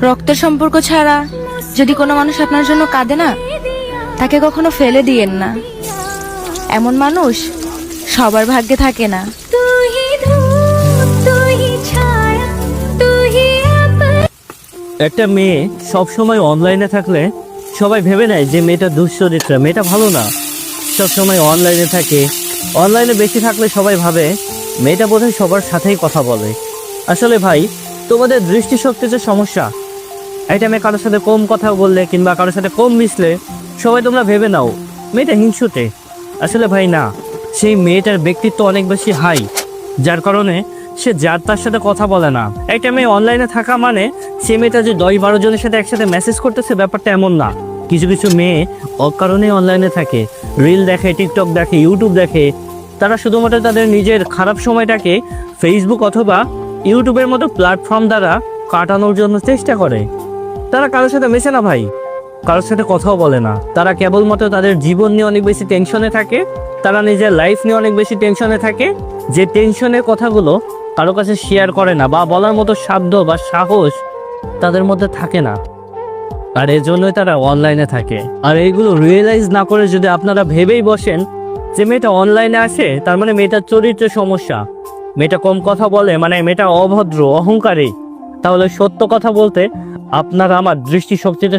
রক্তের সম্পর্ক ছাড়া যদি কোনো মানুষ আপনার জন্য কাঁদে না, তাকে কখনো ফেলে দিয়েন না। এমন মানুষ সবার ভাগ্যে থাকে না। একটা মেয়ে সব সময় অনলাইনে থাকলে সবাই ভেবে নেয় যে মেয়েটা দুশ্চরিত্র, মেয়েটা ভালো না। সব সময় অনলাইনে থাকে, অনলাইনে বেশি থাকলে সবাই ভাবে মেয়েটা বোধহয় সবার সাথেই কথা বলে। আসলে ভাই, তোমাদের দৃষ্টিশক্তিতে সমস্যা। একটা মেয়ে কারোর সাথে কম কথা বললে কিংবা কারোর সাথে কম মিশলে সবাই তোমরা ভেবে নাও মেয়েটা হিংসুটে। আসলে ভাই না, সেই মেয়েটার ব্যক্তিত্ব অনেক বেশি হাই, যার কারণে সে যার তার সাথে কথা বলে না। একটা মেয়ে অনলাইনে থাকা মানে সে মেয়েটা যে 10-12 জনের সাথে একসাথে মেসেজ করতেছে, ব্যাপারটা এমন না। কিছু কিছু মেয়ে অকারণে অনলাইনে থাকে, রিল দেখে, টিকটক দেখে, ইউটিউব দেখে। তারা শুধুমাত্র তাদের নিজের খারাপ সময়টাকে ফেসবুক অথবা ইউটিউবের মতো প্ল্যাটফর্ম দ্বারা কাটানোর জন্য চেষ্টা করে। তারা কারোর সাথে মেশে না ভাই, কারোর সাথে কথাও বলে না। তারা কেবলমাত্র তাদের জীবন নিয়ে অনেক বেশি টেনশনে থাকে, তারা নিজের লাইফ নিয়ে অনেক বেশি টেনশনে থাকে, যে টেনশনের কথাগুলো কারো কাছে শেয়ার করে না বা বলার মতো সাধ্য বা সাহস তাদের মধ্যে থাকে না। আর এর জন্যই তারা অনলাইনে থাকে। আর এইগুলো রিয়েলাইজ না করে যদি আপনারা ভেবেই বসেন যে মেয়েটা অনলাইনে আসে তার মানে মেয়েটার চরিত্রের সমস্যা, মেয়েটা কম কথা বলে মানে মেয়েটা অভদ্র, অহংকারী, তাহলে সত্য কথা বলতে আপনারা আমার দৃষ্টিশক্তিতে